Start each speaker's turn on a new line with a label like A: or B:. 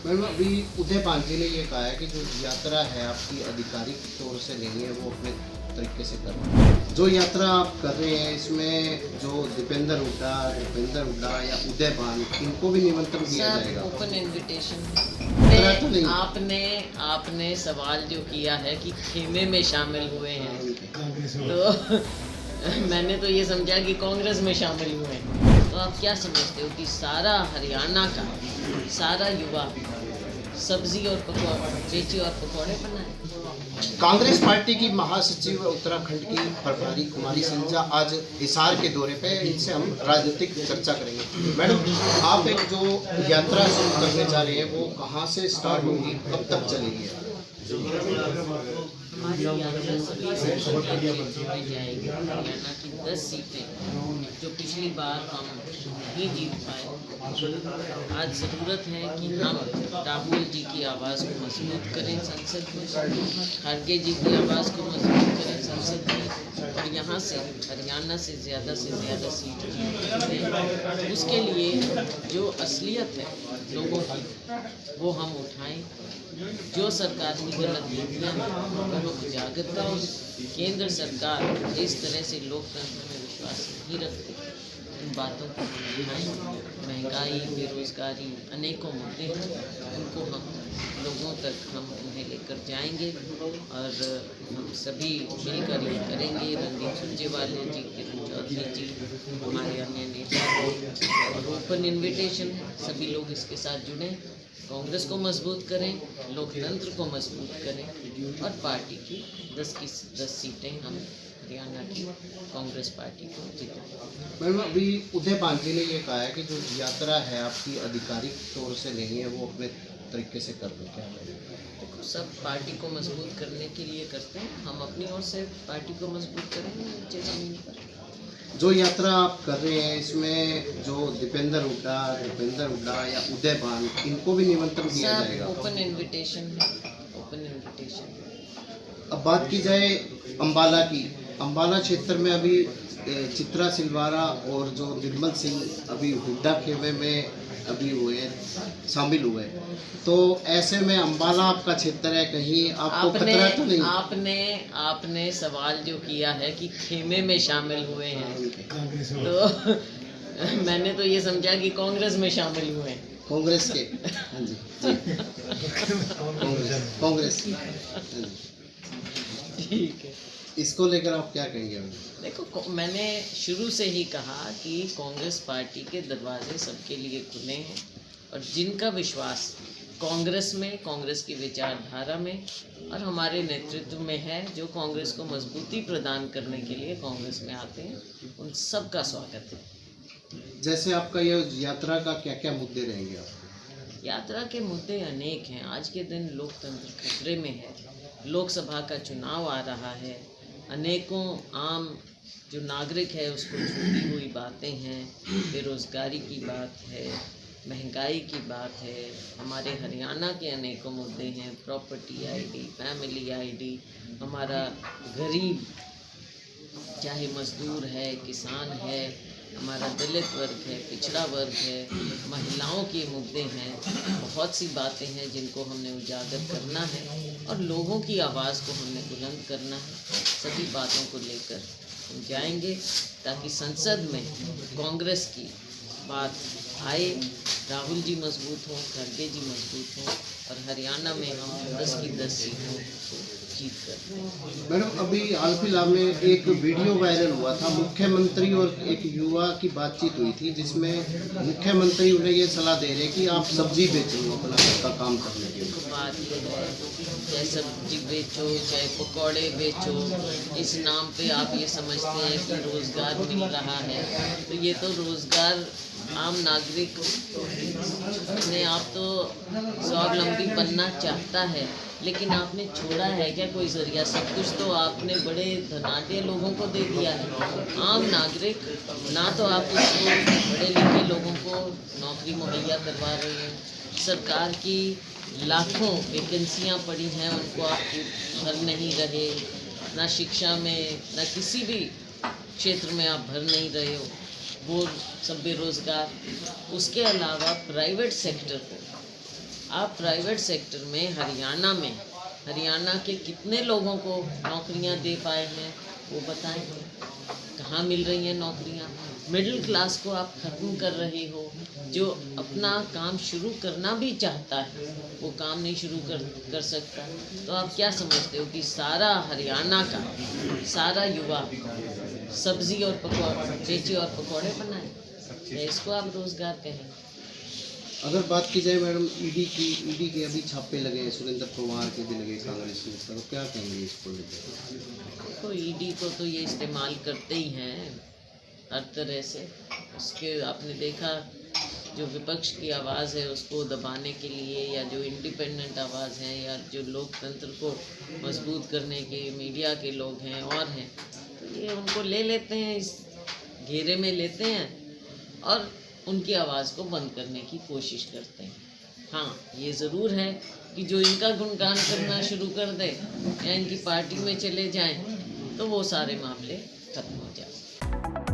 A: Ma'am अभी उदय पांडे ने ये कहा है कि जो यात्रा है आपकी आधिकारिक तौर से नहीं है, वो अपने तरीके से कर रहे हैं। जो यात्रा आप कर रहे हैं इसमें जो दीपेंद्र हुड्डा या उदय पान, इनको भी निमंत्रण दिया जाएगा?
B: ओपन इनविटेशन
A: तो नहीं।
B: आपने सवाल जो किया है कि खेमे में शामिल हुए हैं, तो मैंने तो ये समझा कि कांग्रेस में शामिल हुए हैं। तो आप क्या समझते हो कि सारा हरियाणा का सारा युवा सब्जी और बेची और पकौड़े बनाए?
A: कांग्रेस पार्टी की महासचिव उत्तराखंड की प्रभारी कुमारी संजा आज हिसार के दौरे पे, इनसे हम राजनीतिक चर्चा करेंगे। मैडम, आप एक जो यात्रा शुरू करने जा रहे हैं वो कहाँ से स्टार्ट होगी, कब तक चलेगी?
B: हमारी यात्रा सभी संसदीय क्षेत्रों में जाएगी। हरियाणा की 10 सीटें जो पिछली बार हम नहीं जीत पाए, आज ज़रूरत है कि हम राहुल जी की आवाज़ को मजबूत करें संसद में, खड़गे जी की आवाज़ को मजबूत करें संसद में, और यहाँ से हरियाणा से ज़्यादा सीट जीतें। उसके लिए जो असलियत है लोगों की वो हम उठाएं। जो सरकार की गलत नीतियाँ हैं वो उजागर करें। केंद्र सरकार जिस तरह से लोकतंत्र में विश्वास नहीं रखती, इन बातों को हम उठाएं। महंगाई, बेरोजगारी, अनेकों मुद्दे हैं, उनको हम लोगों तक हम उन्हें लेकर जाएंगे और हम सभी मिलकर ये करेंगे। रणदीप सुरजेवाला जी, किरण चौधरी जी, हमारे अन्य नेता, और ओपन इनविटेशन है, सभी लोग इसके साथ जुड़ें, कांग्रेस को मजबूत करें, लोकतंत्र को मजबूत करें और पार्टी की 10 की 10 सीटें हम हरियाणा की कांग्रेस पार्टी को जिताएं।
A: मैम अभी उदय पांडे ने ये कहा है कि जो यात्रा है आपकी आधिकारिक तौर से नहीं है, वो अपने तरीके से कर रहे हैं।
B: देखो, सब पार्टी को मजबूत करने के लिए करते हैं, हम अपनी ओर से पार्टी को मजबूत करेंगे नीचे ज़मीन पर।
A: जो यात्रा आप कर रहे हैं इसमें जो दीपेंद्र हुड्डा या उदय पान, इनको भी निमंत्रण दिया जाएगा?
B: ओपन इनविटेशन है, ओपन इनविटेशन।
A: अब बात की जाए अंबाला की, अंबाला क्षेत्र में अभी चित्रा सिलवारा और जो निर्मल सिंह अभी हुड्डा खेमे में अभी शामिल हुए, तो ऐसे में अंबाला आपका क्षेत्र है, कहीं आपको खतरा तो नहीं?
B: आपने सवाल जो किया है कि खेमे में शामिल हुए हैं, तो मैंने तो ये समझा कि कांग्रेस में शामिल हुए हैं।
A: कांग्रेस के? हाँ जी, कांग्रेस की।
B: ठीक है,
A: इसको लेकर आप क्या कहेंगे?
B: देखो, मैंने शुरू से ही कहा कि कांग्रेस पार्टी के दरवाजे सबके लिए खुले हैं और जिनका विश्वास कांग्रेस में, कांग्रेस की विचारधारा में और हमारे नेतृत्व में है, जो कांग्रेस को मजबूती प्रदान करने के लिए कांग्रेस में आते हैं, उन सब का स्वागत है।
A: जैसे आपका ये यात्रा का क्या क्या मुद्दे रहेंगे?
B: यात्रा के मुद्दे अनेक हैं। आज के दिन लोकतंत्र खतरे में है, लोकसभा का चुनाव आ रहा है, अनेकों आम जो नागरिक है उसको छूटी हुई बातें हैं, बेरोज़गारी की बात है, महंगाई की बात है, हमारे हरियाणा के अनेकों मुद्दे हैं, प्रॉपर्टी आईडी, फैमिली आईडी, हमारा गरीब चाहे मजदूर है, किसान है, हमारा दलित वर्ग है, पिछड़ा वर्ग है, महिलाओं के मुद्दे हैं, बहुत सी बातें हैं जिनको हमने उजागर करना है और लोगों की आवाज़ को हमने बुलंद करना है। सभी बातों को लेकर हम जाएंगे ताकि संसद में कांग्रेस की बात आए, राहुल जी मजबूत हों, खड़गे जी मजबूत हों और हरियाणा में हम 10 की 10 सीटों को जीत कर।
A: मैडम, अभी हाल फिलहाल में एक वीडियो वायरल हुआ था, मुख्यमंत्री और एक युवा की बातचीत हुई थी, जिसमें मुख्यमंत्री उन्हें ये सलाह दे रहे कि आप सब्जी बेचो अपना घर का काम करने के लिए।
B: बात यह है, चाहे सब्जी बेचो चाहे पकौड़े बेचो, इस नाम पे आप ये समझते हैं कि रोज़गार मिल रहा है, तो ये तो रोज़गार आम नागरिक अपने आप तो स्वावलंबी बनना चाहता है, लेकिन आपने छोड़ा है क्या कोई जरिया? सब कुछ तो आपने बड़े धनाढ्य लोगों को दे दिया है। आम नागरिक ना तो आप उसको बड़े लिखे लोगों को नौकरी मुहैया करवा रहे हैं, सरकार की लाखों वैकेंसियां पड़ी हैं, उनको आप भर नहीं रहे, ना शिक्षा में ना किसी भी क्षेत्र में आप भर नहीं रहे हो, वो सब बेरोज़गार। उसके अलावा प्राइवेट सेक्टर को आप प्राइवेट सेक्टर में हरियाणा के कितने लोगों को नौकरियां दे पाए हैं वो बताएं। कहाँ मिल रही हैं नौकरियां? मिडिल क्लास को आप ख़त्म कर रहे हो। जो अपना काम शुरू करना भी चाहता है वो काम नहीं शुरू कर सकता। तो आप क्या समझते हो कि सारा हरियाणा का सारा युवा सब्जी और पकौड़े बेचे और पकौड़े बनाए? या इसको आप रोज़गार कहें?
A: अगर बात की जाए मैडम ईडी के अभी छापे लगे हैं, सुरेंद्र पवार के भी लगे कांग्रेस नेता, तो क्या कहेंगे इसको लेकर?
B: तो ईडी को तो ये इस्तेमाल करते ही हैं हर तरह से। उसके आपने देखा जो विपक्ष की आवाज़ है उसको दबाने के लिए, या जो इंडिपेंडेंट आवाज़ है, या जो लोकतंत्र को मजबूत करने के मीडिया के लोग हैं और हैं, तो ये उनको ले लेते हैं, इस घेरे में लेते हैं और उनकी आवाज़ को बंद करने की कोशिश करते हैं। हाँ, ये ज़रूर है कि जो इनका गुणगान करना शुरू कर दे या इनकी पार्टी में चले जाएं तो वो सारे मामले खत्म हो जाए।